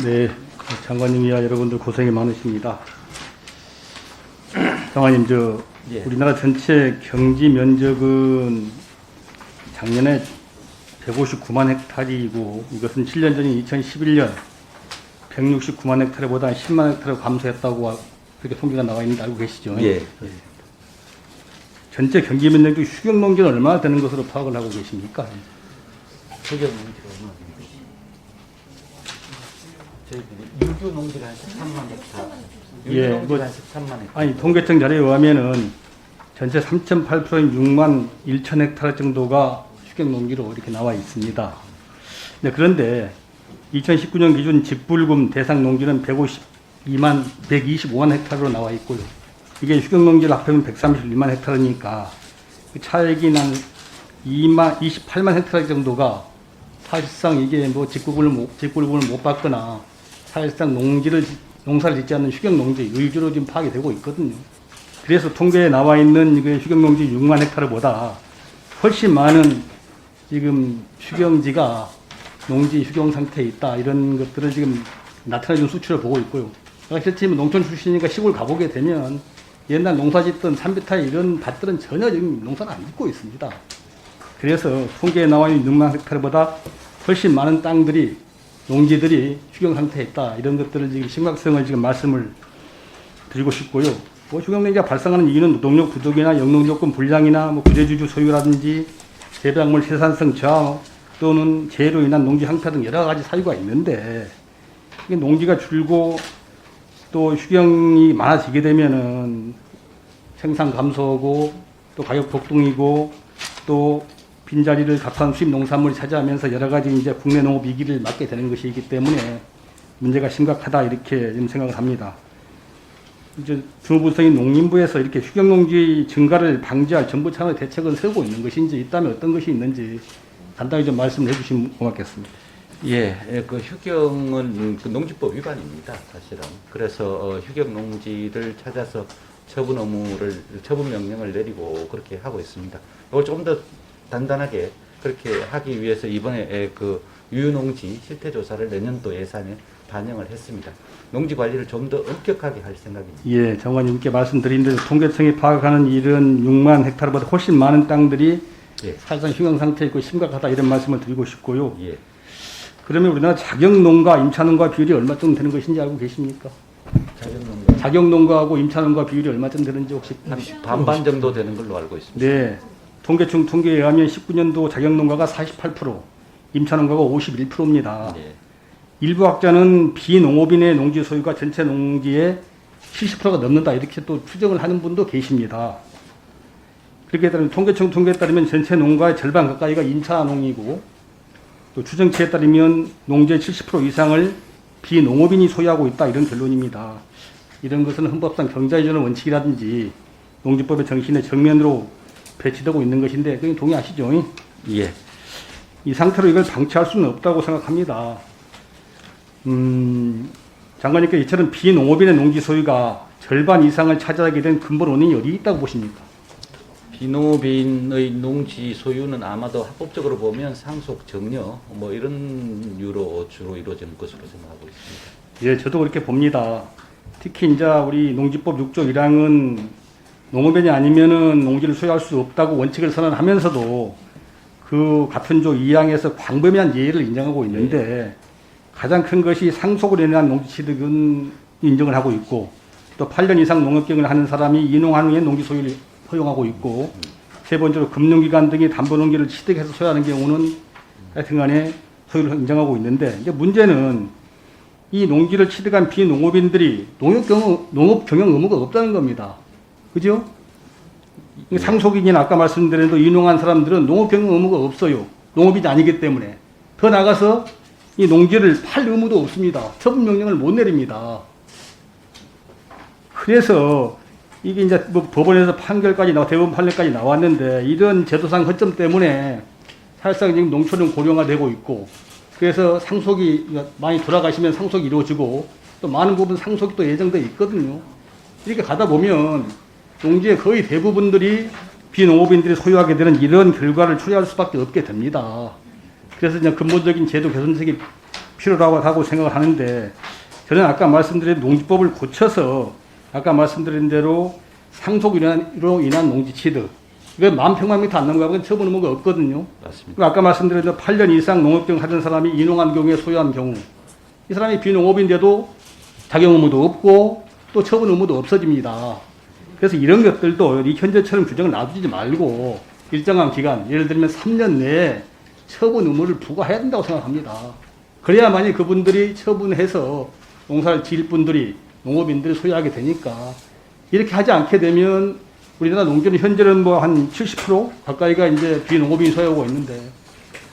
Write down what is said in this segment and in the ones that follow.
네, 장관님이야 여러분들 고생이 많으십니다. 장관님, 예. 우리나라 전체 경지 면적은 작년에 159만 헥타르이고 이것은 7년 전인 2011년 169만 헥타르보다 10만 헥타르 감소했다고 그렇게 통계가 나와 있는데 알고 계시죠? 예. 전체 경지 면적이 휴경 농지는 얼마나 되는 것으로 파악을 하고 계십니까? 휴경 농지가 얼마나 됩니까? 저희들이 유교 농지가 한 13만 헥타르. 예, 유교 농지가 한 13만 헥타르. 아니, 통계청 자료에 의하면은 전체 3.8%인 6만 1천 헥타르 정도가 휴경 농지로 이렇게 나와 있습니다. 네, 그런데 2019년 기준 직불금 대상 농지는 125만 헥타르로 나와 있고요. 이게 휴경 농지를 합하면 131만 헥타르니까 그 차액이 난 28만 헥타르 정도가 사실상 이게 뭐 직불금을 못 받거나 사실상 농사를 짓지 않는 휴경 농지 위주로 지금 파악이 되고 있거든요. 그래서 통계에 나와 있는 휴경 농지 6만 헥타르보다 훨씬 많은 지금 휴경지가 농지 휴경 상태에 있다, 이런 것들을 지금 나타내준 수치를 보고 있고요. 제가 실제 농촌 출신이니까 시골 가보게 되면 옛날 농사 짓던 산비타의 이런 밭들은 전혀 지금 농사를 안 짓고 있습니다. 그래서 통계에 나와 있는 6만 헥타르보다 훨씬 많은 땅들이, 농지들이 휴경 상태에 있다, 이런 것들을 지금 심각성을 지금 말씀을 드리고 싶고요. 뭐 휴경 농지가 발생하는 이유는 농력 부족이나 영농조건 불량이나 뭐 부재주주 소유라든지 재배작물 생산성 저하 또는 재해로 인한 농지 항폐 등 여러 가지 사유가 있는데, 이게 농지가 줄고 또 휴경이 많아지게 되면은 생산 감소하고 또 가격 폭등이고 또 빈자리를 값싼 수입 농산물이 차지하면서 여러 가지 이제 국내 농업 위기를 맞게 되는 것이기 때문에 문제가 심각하다, 이렇게 지금 생각을 합니다. 이제 주무부서인 농림부에서 이렇게 휴경 농지 증가를 방지할 정부 차원의 대책을 세우고 있는 것인지, 있다면 어떤 것이 있는지 간단히 좀 말씀을 해주시면 고맙겠습니다. 예, 그 휴경은 그 농지법 위반입니다, 사실은. 그래서 휴경 농지를 찾아서 처분 명령을 내리고 그렇게 하고 있습니다. 이걸 조금 더 단단하게 그렇게 하기 위해서 이번에 그 유농지 실태 조사를 내년도 예산에 반영을 했습니다. 농지 관리를 좀 더 엄격하게 할 생각입니다. 예, 장관님께 말씀드린 대로 통계청이 파악하는 이런 6만 헥타르보다 훨씬 많은 땅들이 예. 사실상 휴경 상태에 있고 심각하다, 이런 말씀을 드리고 싶고요. 예. 그러면 우리나라 자경농가, 임차농가 비율이 얼마쯤 되는 것인지 알고 계십니까? 자경농가하고 임차농가 비율이 얼마쯤 되는지 혹시? 한 반반 정도 되는 걸로 알고 있습니다. 네. 통계청 통계에 의하면 19년도 자경농가가 48%, 임차농가가 51%입니다. 예. 일부 학자는 비농업인의 농지 소유가 전체 농지의 70%가 넘는다, 이렇게 또 추정을 하는 분도 계십니다. 그렇게 따르면 통계청 통계에 따르면 전체 농가의 절반 가까이가 임차농이고, 또 추정치에 따르면 농지의 70% 이상을 비농업인이 소유하고 있다, 이런 결론입니다. 이런 것은 헌법상 경자유전의 원칙이라든지 농지법의 정신에 정면으로 배치되고 있는 것인데, 그건 동의하시죠? 예. 이 상태로 이걸 방치할 수는 없다고 생각합니다. 장관님께 이처럼 비농업인의 농지 소유가 절반 이상을 차지하게 된 근본 원인이 어디 있다고 보십니까? 비농업인의 농지 소유는 아마도 합법적으로 보면 상속, 정려 뭐 이런 이유로 주로 이루어지는 것으로 생각하고 있습니다. 예, 저도 그렇게 봅니다. 특히 이제 우리 농지법 6조 1항은 농업인이 아니면은 농지를 소유할 수 없다고 원칙을 선언하면서도 그 같은 조 2항에서 광범위한 예외를 인정하고 있는데, 가장 큰 것이 상속으로 인한 농지 취득은 인정을 하고 있고, 또 8년 이상 농업 경영을 하는 사람이 이농한 후에 농지 소유를 허용하고 있고, 세 번째로 금융기관 등이 담보농지를 취득해서 소유하는 경우는 하여튼간에 소유를 인정하고 있는데, 이제 문제는 이 농지를 취득한 비농업인들이 농업 경영 의무가 없다는 겁니다. 그죠? 상속인이나 아까 말씀드린 대로 이농한 사람들은 농업 경영 의무가 없어요. 농업인이 아니기 때문에. 더 나가서 이 농지를 팔 의무도 없습니다. 처분 명령을 못 내립니다. 그래서 이게 이제 뭐 법원에서 대법원 판결까지 나왔는데, 이런 제도상 허점 때문에 사실상 지금 농촌은 고령화되고 있고, 그래서 상속이 많이 돌아가시면 상속이 이루어지고, 또 많은 부분 상속이 또 예정되어 있거든요. 이렇게 가다 보면 농지의 거의 대부분들이 비농업인들이 소유하게 되는 이런 결과를 초래할 수밖에 없게 됩니다. 그래서 이제 근본적인 제도 개선책이 필요하다고 생각을 하는데 저는 아까 말씀드린 농지법을 고쳐서 아까 말씀드린 대로 상속으로 인한 농지취득 이거 10,000평방미터 안 넘어가면 그건 처분 의무가 없거든요. 맞습니다. 아까 말씀드린 대로 8년 이상 농업경 하던 사람이 인용한 경우에 소유한 경우 이 사람이 비농업인데도 자격 의무도 없고 또 처분 의무도 없어집니다. 그래서 이런 것들도 이 현재처럼 규정을 놔두지 말고 일정한 기간, 예를 들면 3년 내에 처분 의무를 부과해야 된다고 생각합니다. 그래야만이 그분들이 처분해서 농사를 지을 분들이, 농업인들이 소유하게 되니까 이렇게 하지 않게 되면 우리나라 농지는 현재는 뭐 한 70% 가까이가 이제 비농업인이 소유하고 있는데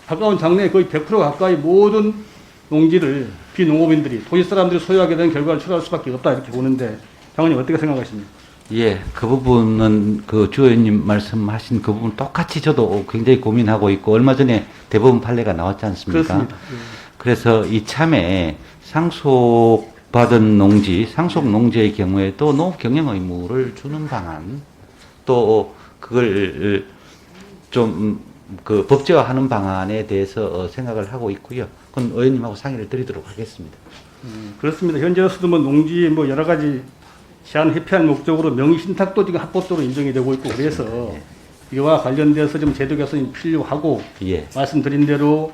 가까운 장래에 거의 100% 가까이 모든 농지를 비농업인들이, 도시 사람들이 소유하게 되는 결과를 초래할 수밖에 없다 이렇게 보는데 장관님 어떻게 생각하십니까? 예, 그 부분은 그 주 의원님 말씀하신 그 부분 똑같이 저도 굉장히 고민하고 있고 얼마 전에 대법원 판례가 나왔지 않습니까? 그렇습니다. 그래서 이참에 상속받은 농지, 상속 농지의 경우에도 농업 경영 의무를 주는 방안, 또 그걸 좀 그 법제화하는 방안에 대해서 생각을 하고 있고요. 그건 의원님하고 상의를 드리도록 하겠습니다. 그렇습니다. 현재로서도 뭐 농지 뭐 여러 가지 제한 회피할 목적으로 명의 신탁도 지금 합법도로 인정이 되고 있고 그래서 이와 관련돼서 좀 제도 개선이 필요하고 예. 말씀드린 대로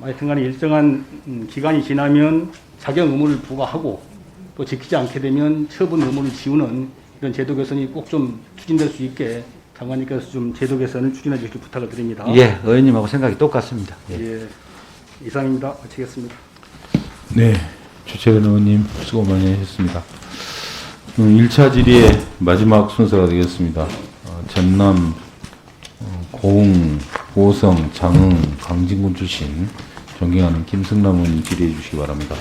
하여튼간에 일정한 기간이 지나면 자격 의무를 부과하고 또 지키지 않게 되면 처분 의무를 지우는 이런 제도 개선이 꼭 좀 추진될 수 있게 장관님께서 좀 제도 개선을 추진해 주시길 부탁을 드립니다. 예, 의원님하고 생각이 똑같습니다. 예. 예, 이상입니다. 마치겠습니다. 네, 주채근 의원님 수고 많이 하셨습니다. 1차 질의의 마지막 순서가 되겠습니다. 전남, 고흥, 보성, 장흥, 강진군 출신 존경하는 김승남 의원님 질의해 주시기 바랍니다.